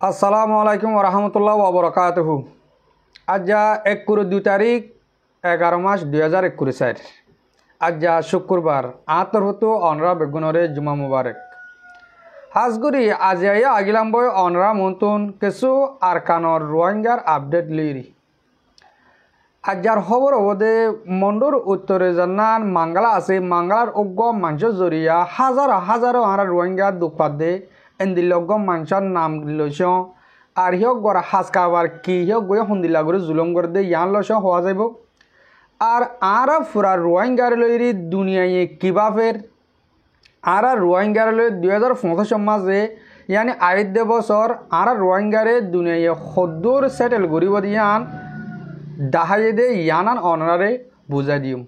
আসসালামু আলাইকুম ওরহমতুল্লাহ ওবরাকাতুহু। আজ 1 তারিখ 11 মাস 2021 আজ শুক্রবার আতরহতু অনরা বেগুনরে জুমা মুবারক হাজগুড়ি আজ আগিলাম বই অনরা মন্তুন কিছু আরকানর রোহিঙ্গার আপডেট লিরি আজার খবর ওদে মন্ডুর উত্তরে জানান মাঙ্গালা আছে মাঙ্গালার অজ্ঞ মাংস জরিয়া হাজার হাজারো আরা রোহিঙ্গা দুপাদে এন্দিলগ মাংসার নাম লইস আর হিয়ক গড়া হাজকাবার কি হিয়ক গয়ে হন্দিলা করে জুলম করে দে ইয়ান লইস হওয়া যাইব আর আরা ফুরা রোহিঙ্গার লইরি দুনিয়ায় কিবাফের আরা রোহিঙ্গার লই 2025 মাঝে ইয়ানি আইদ বছর আরা রোহিঙ্গারে দুনিয়ায় সদ্দুর সেটেল করিব দিয়ান দাহাই দে ইয়ানান অনারে বুঝাই দিম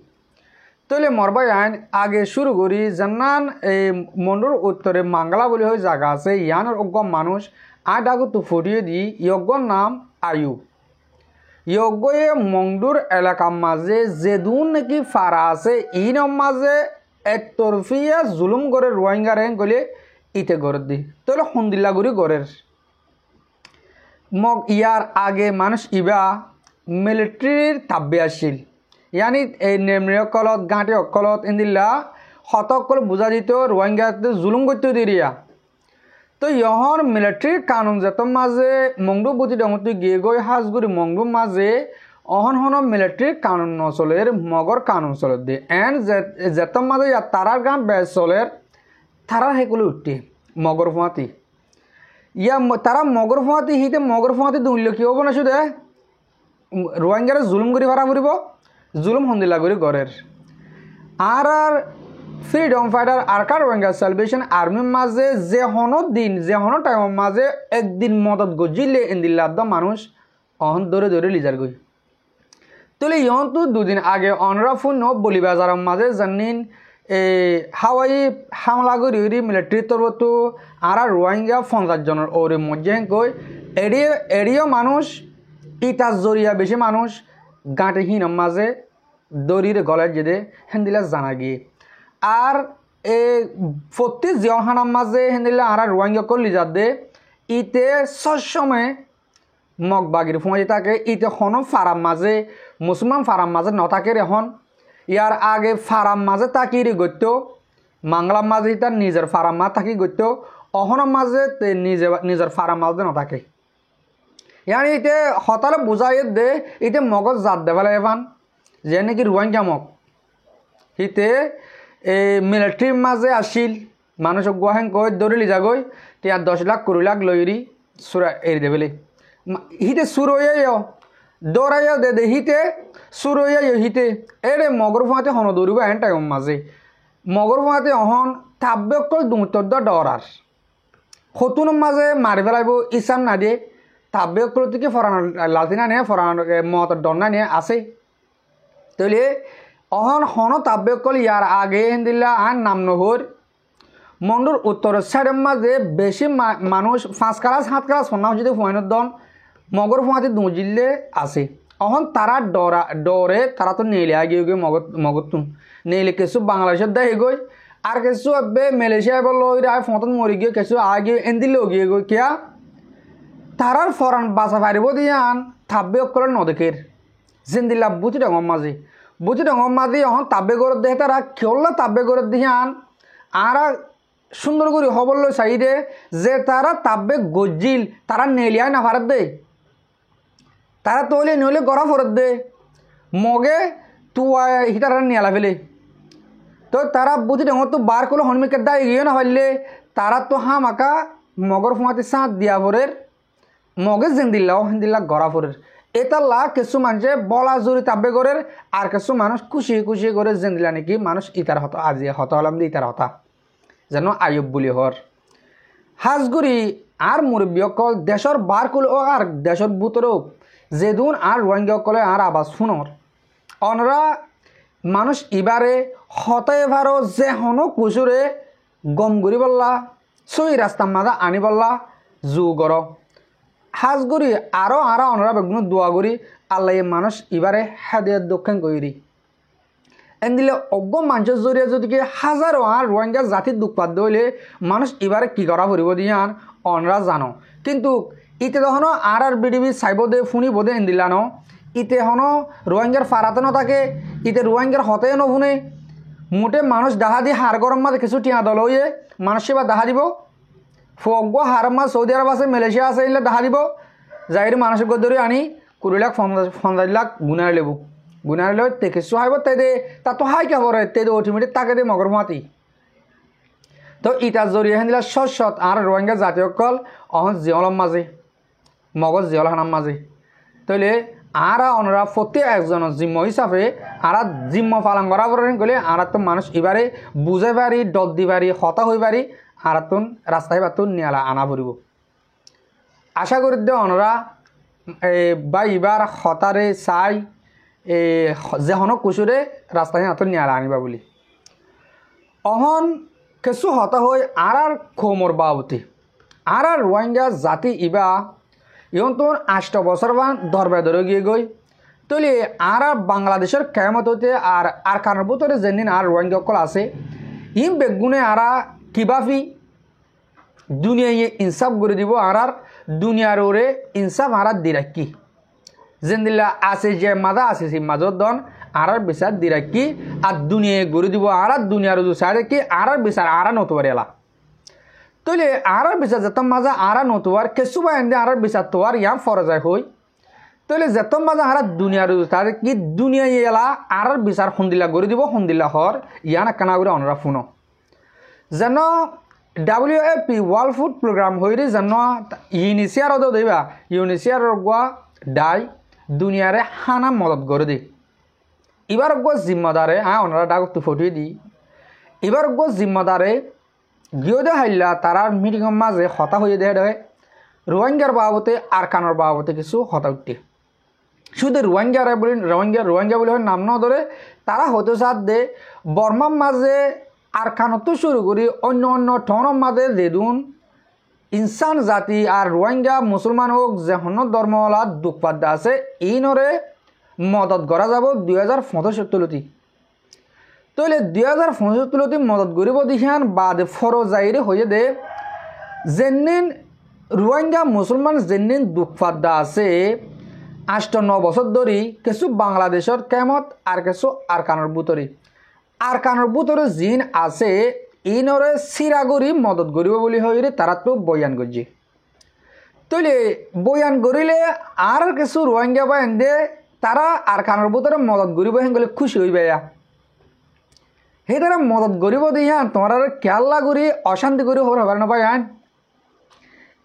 তাহলে মরবাই আইন আগে শুরু করি জানান এই মন্ডুর উত্তরে মাঙ্গালা বলে হয় জায়গা আছে ইয়ানোর অজ্ঞ মানুষ আট আগত ফুটিয়ে দি ইয়জ্ঞর নাম আয়ু ইয়জ্ঞে মন্ডুর এলাকার মাঝে যেদুন নাকি ফারা আছে ইনর মাঝে একতরফিয়া জুলুম করে রোহিঙ্গারে গলে ইতে গড়ে দি তাহলে সন্দিল্লাগুড়ি গড়ের মগ ইয়ার আগে মানুষ ইবা মিলিটারির তাব্বে আসছিল ইয়ানি এই নেমরি অকলত গাঁটি অকলত ইন্দিল্লা হতকল বুঝা দিত রোহিঙ্গাতে জুলুম করতে দিরিয়া তো ইহর মিলিটারির কানুন যেত মাঝে মংডু বুঝি ডমতি গিয়ে গই হাজগুড়ি মংডু মাঝে অহন হন মিলিটারির কানুন নচলের মগর কানুন চলে দিয়ে এন যেত মাঝে তারার গান বেজ চলের তারা সেগুলো উঠতে মগর ফুঁয়াতি ইয়া তারা মগর ফুঁয়াতি হিতে মগর ফুঁয়াতি দুমূল্য কি হব না শুধু রোহিঙ্গারে জুলুম করে ভাড়া ফুরিব জুলুম হন্দিলা করে গড়ের আর ফ্রিডম ফাইটার আরকার রোহিঙ্গা সেলিব্রেশন আর্মির মাঝে যে হনো দিন যে হনো টাইমের মাঝে একদিন মদত গজিলে ইন্দিল্লাদ মানুষ অহন ধরে ধরে লিজার গই তাহলে ইহন তো দুদিন আগে অনরাফুন বলিবাজারের মাঝে জানিন হাওয়াই হামলা করি মিলিটারি তরফতো আর রোহিঙ্গা 50 জনের ওরে মধ্যে কই এড়িয়ে মানুষ ইটার জরিয়া বেশি মানুষ গাঁটে হিনম মাঝে দড়ির গলায় যেতে হেন্দিলা জানা গিয়ে আর প্রত্যেক জিওহানার মাঝে হেন্দিলা আর রোহিঙ্গা করলি যাতে ইতে সবসময় মগ বাগির ফুঁয়ে থাকে ইতে হনো ফারাম মাঝে মুসলমান ফারাম মাঝে নথাকে এখন ইয়ার আগে ফারাম মাঝে তাকি গত্য মাংলার মাঝে তার নিজের ফারাম মাঝে থাকি গত্য অহনের মাঝে নিজের ফারাম মাঝে নথাকে ইয়ানি ইতে হতালে বুঝাই দে ইতে মগজ জাত দেবালে এভান যে নাকি রোহিঙ্গা মগ হিতে মিলিটারির মাঝে আসিল মানুষ গুয়াহেন কই দৌড়ি লিজা গই তিয়া 10 লাখ 20 লাখ লইরি সুরা এরি দেবেলে হিতে সুর হইয়া দৌড়াইয়া দে হিতে সুর হইয়া হিতে এরে মগর ফুঁয়াতে হন দৌড়িব এন টাইম মাঝে মগর ফুঁয়াতে অহন তাব্যকল দুমতর ডরার সতুন মাঝে মারি পেলাইব ইসাম না দিয়ে তাব্যকল থেকে ফরানো লাতিনা নিয়ে ফরানো মতর ডন্না নিয়ে আছে তাহলে অহন হন তাব্যকল ইয়ার আগে হিন্দিল্লা আন নাম নহর মন্ডুর উত্তর সাইডের মাঝে বেশি মানুষ 5 ক্লাস 7 ক্লাস ফোনা যদি ফোনের দন মগর ফুঁয়াতে দুজিলে আছে অহন তারা ডরে তারা তো নেইলে আগিয়ে গিয়ে মগতুন নেইলে কিছু বাংলাদেশের দেয় গই আর কিছু এবে মালয়েশিয়া বললো ফোঁতন মরি গিয়ে কিছু আগে এন্দিলেও গিয়ে গই কিয়া তারার ফরান বাসা পারিব দিয়ান থাব্বে অকলের নদেকের জিন্দিল্লা বুঝি ডঙর মাঝে অহন তাব্বে করে দেখে তারা খেলা তাব্বে করে দিয়ান আর সুন্দর করে হবল চাইদে যে তারা তাব্বে গজিল তারা নেলিয়ায় না ভারত দে তারা তৈলে নইলে গড়া ফরত দে মগে তুয়া হিটার নিয়ালা ফেলে তো তারা বুঝি ডঙর তো বার করলে হনমিকের দায় গিয়ে না পারলে তারা তো হামাকা মগর ফুঁয়াতে সাঁত দিয়া ফরের মগে জিন্দিল্লাও হিন্দিল্লা গড়া ফরের এতাল্লা কিছু মানুষে বলা জুড়ি তাব্বে করে আর কিছু মানুষ খুশি খুশি করে জিন্দিলা নাকি মানুষ ইতার হতা আজি হতা হলাম দিয়ে ইতার হতা যেন আয়ুব বলি হর হাজগুড়ি আর মুরব্বী অকল দেশর বার করলে ও আর দেশর ভিতরেও যেদুন আর রোহিঙ্গা অকলে আর আবাস শুনর অনরা মানুষ ইবারে হতে এবারও যে হনো কুচুরে গম গুড়ি বললা সই রাস্তার মাঝে আনি বললা জু গর হাজগুড়ি আরও অনরা বেগুন দোয়া করি আল্লাহ মানুষ এবারে হাদিয়া দক্ষিণ করি এন দিলে অজ্ঞ মানুষের জরিয়ে যদি কি হাজারো আর রোহিঙ্গা জাতির দুঃখপাত হইলে মানুষ এবারে কি করা পড়ব দিয়ান অনরা জানো কিন্তু ইতে তখনও আর বিডিবি চাইব দে শুনিব দে এন দিলা ন ইতে হনো রোহিঙ্গার ফারাতে নথাকে ইতে রোহিঙ্গার হতে নুশুনে মোটে মানুষ দাহা দি হার গরম মাঝে কিছু টিয়া দল হয়ে মানুষ এবার দাহা দিব ফজ্ঞ হার মাছ সৌদি আরব আছে মালয়েশিয়া আছে এলে দাহা দিব যাই মানুষের গদরি আনি 20 লাখ 50 লাখ গুনার লেবু গুনার লে তে কিছু হাইব তাই দে তা তো হাই কে করে তে অটোমেটিক তাকে দে মগর মাতি তো ইটার জরিয়ে হেন দিলা সৎ আর রোহিঙ্গা জাতীয় কল অহন জিয়লম মাঝে মগজ জিয়ল হানাম মাঝে তইলে আরা অনরা প্রত্যেক একজন জিম্ম হিসাবে আরা জিম্ম পালন করা পড়েন গেলে আর তো মানুষ এবারে বুঝে পারি ডদ দি পারি হতা হয়ে পারি আর তুন রাস্তায় বাতুন নিয়ালা আনা পড়ব আশা করি দে অনরা বা এবার হতারে চাই যে হন কুচুরে রাস্তায় হাতুন নিয়ালা আনিবা বলি অহন কিছু হতা হয়ে আর খোমর বাবতি আর রোহিঙ্গা জাতি ইবা ইয়ন তোর 8 বছর বা ধরবে ধরে গিয়ে গই তৈলে আর বাংলাদেশের কেমত হইতে আর কারণ ভিতরে যেদিন আর রোহিঙ্গা কল আছে ইম বেগুনে আর কিবাফি দুনিয়া ইনসাফ করে দিব আর দুনিয়ার ওরে ইনসাফ আর দিরাক্কি যেদিল্লা আছে যে মাদা আছে সেই মাজত দন আর বিচার দিরাক্কি আর দুনিয়া গড়ে দিব আর দুনিয়ার সাইডে কি আর বিচার আর নতুয়ার এলা তৈলে আর বিচার যেতাম মাজা আর নতুয়ার কেসু বা এনে আর বিচার তোয়ার ইয়াম ফরজায় হই তৈলে যেতাম মাজা আর দুনিয়ার তাদের কি দুনিয়া এলা আর বিচার সন্দিলা গড়ে দিব সন্দিলা হর ইয়ান কানা করে অনরা ফুনো যেন WFP ওয়ার্ল্ড ফুড প্রোগ্রাম হইরে যেন ইউনিসিয়ার দেবা ইউনিসিয়ার গুয়া ডাই দুনিয়ারে হানা মদত করে দি এবার গো জিম্মাদারে অনরা ডাক ফটিয়ে দি এবার গো জিম্মাদারে গিয়ে দে হাইলা তারার মিটিংয়ের মাঝে হতা হয়ে দেয় দেয় রোহিঙ্গার বাবতে আর কানোর বাবতে কিছু হতা উঠতে শুধু রোহিঙ্গারে বলি রোহিঙ্গা বলে নাম ন ধরে তারা হতে সাথ দে বর্মার মাঝে আর কানত শুরু করি অন্য অন্য ঠনের মাঝে দেদুন ইনসান জাতি আর রোহিঙ্গা মুসলমান হোক যে হন্য ধর্মওয়ালা দুঃখপাত আছে এই নরে মদত করা যাব 2075 তইলে 2075 মদত করিব দিহান বাদে ফরজাইরে হয়ে দে যেদিন রোহিঙ্গা মুসলমান যেদিন দুঃখপাত আছে 8-9 বছর ধরি কিছু বাংলাদেশের কেমত আর কিছু আর কানোর বুতরি আর কানোর বুতরে জিন আছে ইনরে সিরাগরি মদত করিব বলি হইরে তারা তো বয়ান করছে তইলে বয়ান করিলে আর কিছু রোহিঙ্গা বা এনে তারা আর কানোর বুতরে মদত করিব হেন গেলে খুশি হইবে সেই তারা মদত করিব দিহান তোমার খেয়াল্লা করি অশান্তি করি হর হবার না পাইন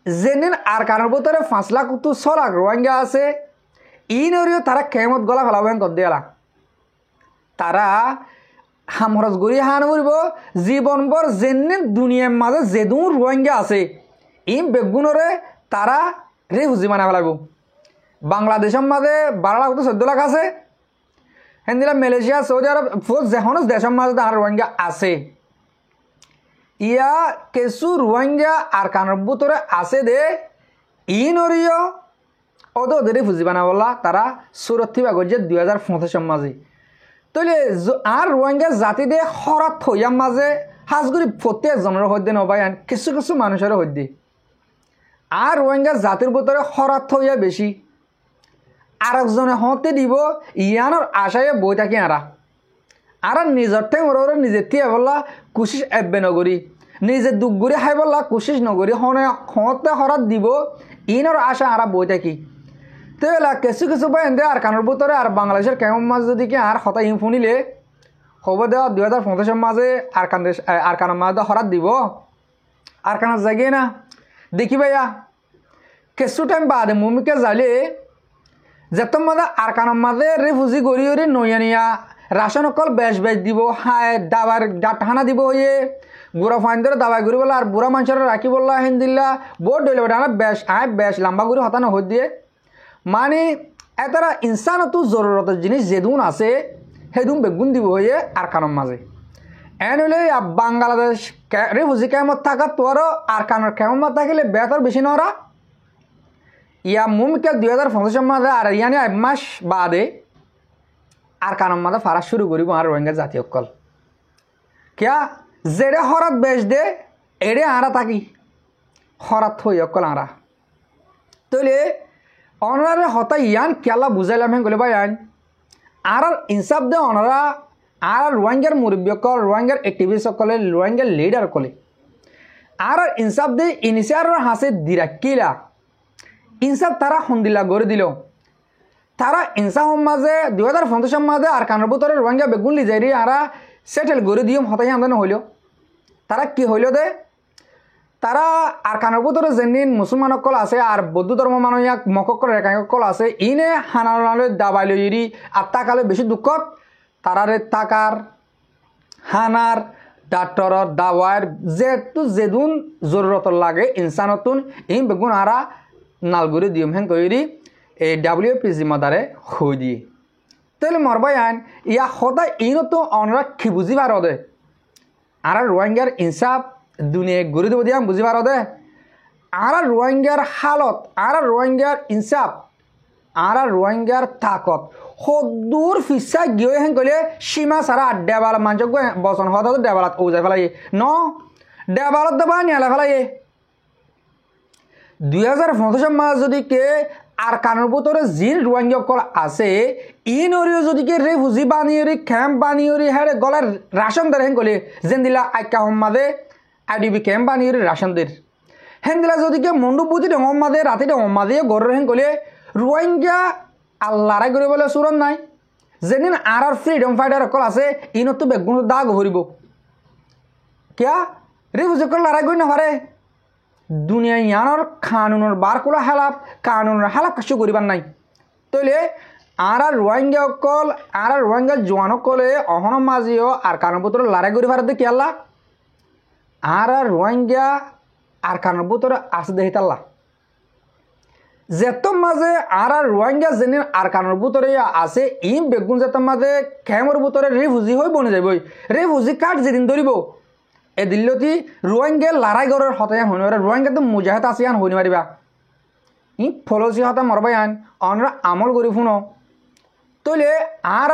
যেদিন আর কানোর বুতরে 5 লাখ তো 6 লাখ রোহিঙ্গা আছে ইনরিও তারা কেমত গলা ফেলাবেন কর দিয়ালা তারা হামরজ গড়ি হান করব জীবনভর যেদিন দুনিয়ার মাঝে যেদুন রোহিঙ্গা আছে এই বেগুনরে তারা রেফুজি বানা ফেলাব বাংলাদেশের মাঝে 12 লাখ তো 14 লাখ আছে হেন্দিলা মালয়েশিয়া সৌদি আরব যেখন দেশের মাঝে আর রোহিঙ্গা আছে ইয়া কিছু রোহিঙ্গা আর কানোর ভিতরে আছে দে ইনরিও ওদের রেফুজি বানা বলা তারা সুরক্ষিত করছে 2050 মাঝে তইলে আর রোহিঙ্গা জাতি দে হরাত থইয়ার মাঝে হাজগুড়ি প্রত্যেক জনের হইতে নবায়ান কিছু কিছু মানুষের হইতে আর রোহিঙ্গা জাতির ভিতরে হরাত থইয়া বেশি আর একজনে হতে দিব ইয়ানোর আশায় বই থাকি আর নিজের ঠেং ওরা নিজের থিয়া বললা কুশিস এব্বে নগরী নিজে দুঃখ গুড়ি খাই বললা কুশিস নগরী হতে হরাত দিব ইনোর আশা আর বই থাকি তেলা কিছু কিছু বা এনে আর কানোর ভিতরে আর বাংলাদেশের কেমন মাঝে যদি কি আর হতা ইম শুনিলে হব দেওয়া 2050 মাঝে আর কানোর মাঝে হরাত দিব আর কানার জাগে না দেখি ভাইয়া কিছু টাইম বাদে মুমিকে যাইলে যেত মাঝে আর কানোর মাঝে রেফুজি গড়ি গড়ি নইয়া নিয়া রাশন অকল বেশ দিব হায় দাবার ডাটহানা দিব হয়ে বুড়া ফাইন ধরে দাবাই করি বললা আর বুড়া মানুষের রাখি বললা হেন দিল্লা বোর্ড ডইলে বেশ লম্বা করে হতানো হই দিয়ে মানে এতারা ইনসানতো জরুরতের জিনিস যেদুন আছে সেদুন বেগুন দিব হয়ে আর কানোর মাঝে এন হলে বাংলাদেশ রেফুজি কেমত থাকা তোরও আর কানোর কেমত থাকিলে বেতর বেশি নরা ইয়া মুমকে 2050 মাঝে আর ইয়ানি 1 মাস বাদে আর কারণ মাঝে ফারা শুরু করিব আর রোহিঙ্গা জাতীয় কল কিয়া যেড়ে হরাত বেশ দে এড়ে আরা থাকি হরাত হই অকল আরা তলে অনারে হতা ইয়ান কেলা বুঝাইলাম হেন গলে ভাই আইন আর ইনসাফ দে অনারা আর রোহিঙ্গার মুরব্বী কল রোহিঙ্গার অ্যাক্টিভিস্ট সকলে রোহিঙ্গার লিডার কলে আর ইনসাফ দে ইনিশিয়ার হাসে দিরাকিলা ইনসাফ তারা হন্দিলা গড়ে দিল তারা ইনসাফ মাঝে 2050 মাঝে আর কানের ভিতরে রোহিঙ্গা বেগুন লিজাইরি আরা সেটেল গড়ে দিও হতাই আমদানি হইল তারা কি হইল দে তারা আর কানের ভিতরে যেদিন মুসলমান সকল আছে আর বৌদ্ধ ধর্ম মানুষ মককল রেখাই সকল আছে ইনে হানালে দাবাই লইরি আর তাকালে বেশি দুঃখত তারারে তাকার হানার ডাক্তরর দাওয়ার যেহেতু যেদুন জরুরত লাগে ইনসানতুন ইন বেগুন আরা নালগুড়ি দিম হেন কইরি এই WPG মাদারে হই দিয়ে তাহলে মরবাই আইন ইয়া সদায় ইনো তো অনরা কি বুঝি পারো দে আর রোহিঙ্গার ইনসাফ দুনিয়া ঘুরে দেব দিয়া বুঝি পারো দে আর রোহিঙ্গার হালত আর রোহিঙ্গার ইনসাফ আর রোহিঙ্গার তাকত সদূর ফিসা গিয়ে হেন কইলে সীমা সারা ডেবাল মানুষ বসন হতা তো ডেবালত ও যাই ফেলাই ন ডেবালত দেবা নিয়ালে ফেলাই 2050 মাস যদি কে আর কানের ভিতরে জিন রোহিঙ্গা কল আছে ইনরিও যদি কে রেফুজি বানিয়ে ক্যাম্প বানিয়ে হ্যাঁ গলার রাশন দের হেন কলে যেন দিলা আইকা হম্মাদে IDP ক্যাম্প বানিয়ে রাশন দের হেন দিলা যদি কে মন্ডু বুঝি হম্মাদে রাতে হম্মাদে গড় হেন কলে রোহিঙ্গা আল্লাহরাই করে বলে সুরন নাই যেদিন আর ফ্রিডম ফাইটার কল আছে ইনত তো বেগুন দাগ হরিব কিয়া রেফুজি কল লড়াই করি না পারে দুনিয়া ইয়ানোর কানুনের বার কোলা হেলাপ কানুনের হেলাপ কিছু করিবার নাই তইলে আর রোহিঙ্গা কল আর রোহিঙ্গা জোয়ান কলে অহন মাঝিও আর কানুন ভিতরে লড়াই করি পারে কি আল্লাহ আর রোহিঙ্গা আর কানুন ভিতরে আছে দেখি আল্লাহ যেত মাঝে আর রোহিঙ্গা যেন আর কানুন ভিতরে আছে ই বেগুন যেত মাঝে খেমর ভিতরে রেফুজি হয়ে বনে যাবই রেফুজি কার্ড যেদিন ধরিব এ দিল্লতি রোহিঙ্গা লড়াই গড়ের হতায়ান হইনি পারে রোহিঙ্গা তো মুজাহিদ আসিয়ান হইনি পারিবা ই ফলসি হতা মরবাই আন অনরা আমল করি শুনো তইলে আর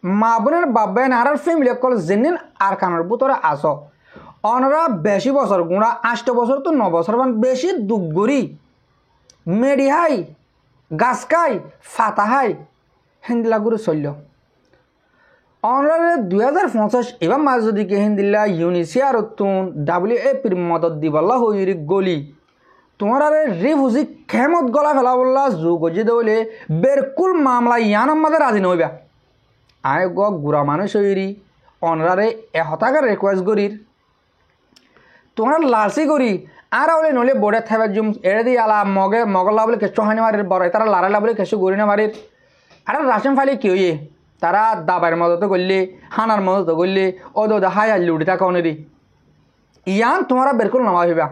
মা বোনের বাবাইন আর ফ্যামিলি কল যেদিন আর কানের ভিতরে আস অনরা বেশি বছর গুণা 8 বছর তো 9 বছর মান বেশি দুগরি মেডিহাই গাছকাই ফাতাহাই হেন্দিলা গুরু চলল অনরে 2050 এবার মাঝ যদি কে হিন্দিল্লা ইউনিসিয়ার তুন WFPর মদত দিবল্লা হইরি গলি তোমার আরে রিফুজি খেমত গলা ফেলা বললা যোগজি দৌলে বেরকুল মামলা ইয়ান আমাদের রাজি নইবা আয় গ গুড়া মানুষ হইরি অনরারে এহতাকার রিকোয়েস্ট করির তোমার লালসি করি আর ওলে নলে বোর্ডে থাকবে জুম এড়ে দিয়ে আলা মগল্লা বলে কেঁচু হানি মারির বড় তারা লারালা বলে কেঁচু গড়ি না মারির আর রাশন ফাইলে কি হইয়ে তারা দাবার মদত করলে হানার মদত করলে ও দা হাই হাই লুড়ি থাকা অনেরি ইয়ান তোমারা বেরকুল নামা হইবা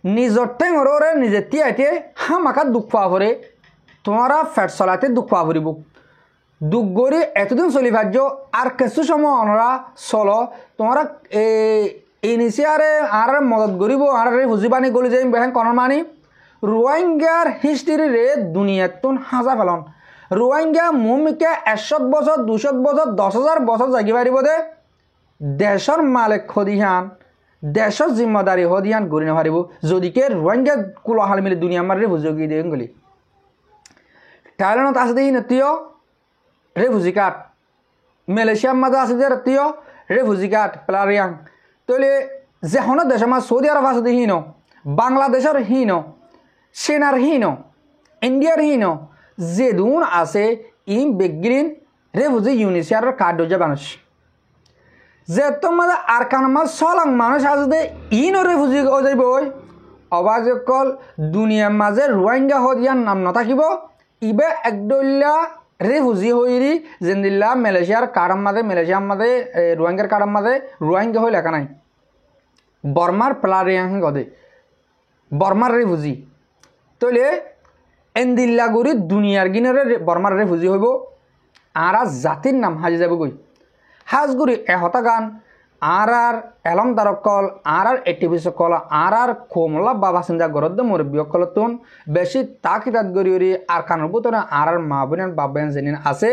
নিজর টাইম ওরে নিজে তিয়াইতে হামাকা দুঃখ পাওয়া পরে তোমারা ফ্যাট চলাতে দুঃখ পাওয়া পড়ব দুঃখ গড়ি এতদিন চলি ভাজ্য আর কিছু সময় অনরা চলো তোমরা ইনিশিয়ারে আর মদত করিব আর হুজিবানি গলি যাই বেহেন কনর মানি রোহিঙ্গার হিস্ট্রি রে দুনিয়াতুন হাজা ফেলন রোহিঙ্গা মুমিকে 100 বছর 200 বছর 10,000 বছর জাগি পারিব দে দেশর মালিক হদিহান দেশর জিম্মাদারি হদিহান গড়ি নারিব যদিকে রোহিঙ্গা কুলহাল মিলে দুনিয়া মারে বুঝি দেন গলি থাইল্যান্ডত আছে দেখি নতিও রেফুজি কার্ড মালয়েশিয়ার মাঝে আছে যে রতিও রেফুজি কার্ড প্লারিয়াং তলে যে হন দেশ আমার সৌদি আরব আছে দেখি ন বাংলাদেশের হিন সেনার হিন ইন্ডিয়ার হিন যে দুন আছে ইম বেগ্রিন রেফুজি ইউনিসিয়ার কার্ড যে মানুষ যে তোমার আর কান মাস সলাং মানুষ আছে দে ইনও রেফুজি ও যাইব অবাজ কল দুনিয়ার মাঝে রোহিঙ্গা হদিয়ার নাম নথাকিব ইবে একদল্লা রেফুজি হইরি জেন্দিল্লা মালয়েশিয়ার কার্ডের মাঝে মালয়েশিয়ার মাঝে রোহিঙ্গার কার্ডের মাঝে রোহিঙ্গা হয়ে লেখা নাই বর্মার প্লারিয়াং গদে বর্মার রেফুজি তইলে এন্দিল্লা গুড়ি দুনিয়ার গিনরে বর্মার রেফুজি হইব আর জাতির নাম হাজি যাব গই হাজগুড়ি এহতা গান আর এলম দারকল আর এটিভি সকল আর কোমলা বাবা চিন্তা গরদ্দ মুরব্বী সকলতুন বেশি তাকিদাত গরিয়রি আর কানুর বুতনে আর মা বোনের বাবান জেনিন আছে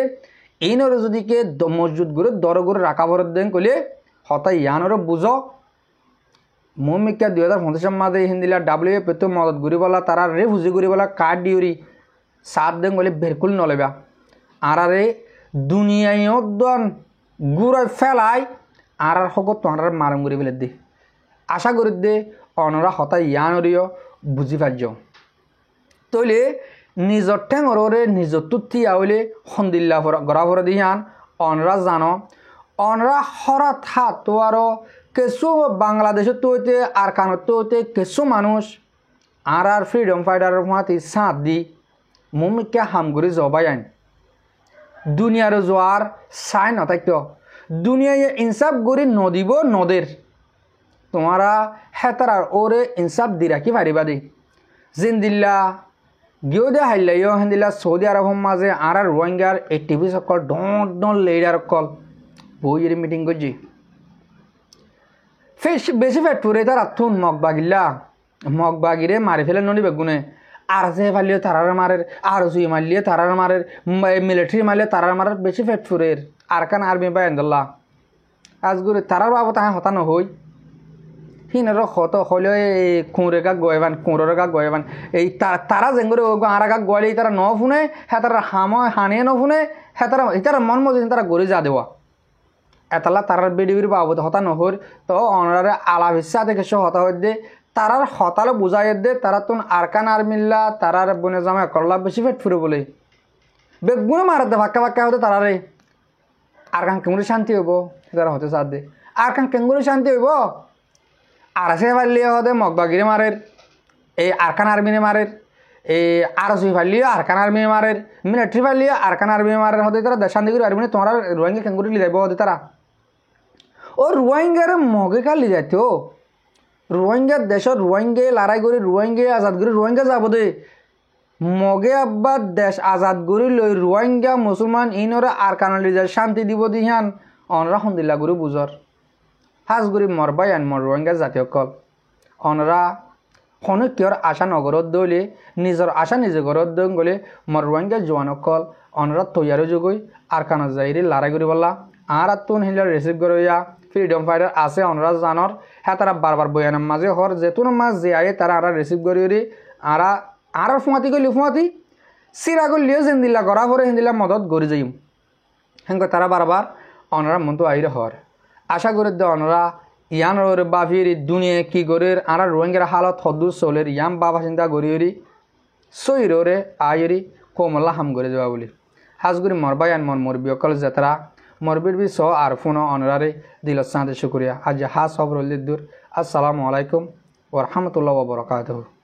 এইনর যদিকে মসজিদ গুরু দর গুরু রাখা ভরত দেন কইলে হতাই ইয়ানর বুঝ মমিকা 2050 মাঝে হিন্দিলা ডাব্লিউ পেতো মদত গরিবলা তারা রে হুজি গরিবলা কার্ড ডিউরি সাত দেন বলে বিলকুল নলেবা আরে দুনিয়ায় দন গুড়ায় ফেলাই আর হকত তোমার মারম করে ফেলে দে আশা করি দে অনরা হতাই ইয়ানরিও বুঝি পারছ তৈলে নিজর ঠেঙরে নিজর তুথি আউলে সন্দিল্লা গড়া ভরে দিহান অনরা জানো অনরা হরাত হাত তো আরো কিছু বাংলাদেশের তৈতে আর কানত তৈতে কিছু মানুষ আর ফ্রিডম ফাইটার মাতি সাঁত দি মুমিকে হামগুড়ি জবাই আইন দুনিয়ার জোয়ার চাই নথাক্য দুনিয়ায় ইনসাফ গড়ি নদিব নদের তোমারা হেতারার ওরে ইনসাফ দি রাখি পারিবা দি জিন্দিল্লা গিয়ে দে হাইলাইও হেন্দিল্লা সৌদি আরব মাঝে আর রোহিঙ্গার এই টিভি সকল ডন লেডার কল বইয়ের মিটিং করছি বেশি ফেট ফুরে তার আথুন মগ বাগিরে মারি ফেলে নদী বেগুনে আর যে ফালিয়ে তারার মারের আর জুই মারলিয়ে তারার মারের মিলিটারি মারলিয়ে তারার মারের বেশি ফেট ফুরের আর কান আর্মি পাই আন্দোল্লা আজগুড়ি তারার বাবদ তাহা হতা নহই হিনের হত হইলে কুঁড়েগা গয়েবান কুঁড়োরেগা গয়েবান এই তারা জেঙ্গুরে আর গা গয়ালে তারা ন ফুনে হ্যাঁ তারা হানিয়ে ন ফুনে হ্যাঁ তারা মন মতো তারা গড়ি যা দেওয়া এতালা তারার বেডিবির বাবদ হতা নহর তো অনারে আলা ভিসা থেকে সে হতা হয়ে দে তারার হতালে বুঝাই দে তারা তুন আরকান আর্মিল্লা তারার বনে জামা করলা বেশি ফেট ফুরে বলে বেগুনে মারা দে ফাঁকা ফাঁকা হতে তারারে আরকান কেমন শান্তি হইব তারা হতে সাথ দে আরকান কেমন শান্তি হইব আর সে ফালিয়ে হতে মগবাগিরে মারের এই আরকান আর্মিনে মারের এই আর সুই ফালিয়ে আরকান আর্মি মারের মিলিটারি ফালিয়ে আরকান আর্মি মারের হতে তারা শান্তি করে আর্মি তোমার রোহিঙ্গা কেঙ্গুরি লি যাইব হতে তারা ও রোহিঙ্গার মগে কালি যাইতো রোহিঙ্গার দেশত রোহিঙ্গে লড়াই করে রোহিঙ্গে আজাদ করে রোহিঙ্গা যাব দে মগে আব্বা দেশ আজাদ করে লই রোহিঙ্গা মুসলমান ইনরে আর কানালি যায় শান্তি দিব দিহান অনরা হন্দিল্লা করে বুঝর হাজ করে মরবাই আন মর রোহিঙ্গা জাতীয় কল অনরা হনুকিয়র আশা নগরত দলে নিজের আশা নিজে ঘরত দং গলে মর রোহিঙ্গা জোয়ানক কল অনরা তৈয়ারও যোগই আর কানা যাইরে লড়াই করে বললা আর তুন হিলার রিসিভ করিয়া ফ্রিডম ফাইটার আছে অনরা জানর হ্যাঁ তারা বারবার বয়ানের মাঝে হর যেতুন মাছ যে আগে তারা আর রিসিভ করি আর ফুঁয়াতি করলি ফুঁয়াতি সিরা করলিও জিন্দিল্লা করা পরে হিন্দিল্লা মদত গড়ি যাইম হেঙ্গ তারা বারবার অনরা মতো আইরে হর আশা করি দে অনরা ইয়ান ওরে বাফির দুনিয়া কি করে আর রোহিঙ্গার হালত হদু চলের ইয়াম বাবা চিন্তা গড়ি সইর ওরে আইরি কোমল্লা হাম করে যাওয়া বলি হাজগুড়ি মরবাই আন মন মরবি অকল যেতারা মরবির বি সহ আর ফোন অনরারে দিল সাঁতে শুক্রিয়া আজ হা সব রুল দূর আসসালামু আলাইকুম ওয়া রাহমাতুল্লাহি ওয়া বারাকাতুহু।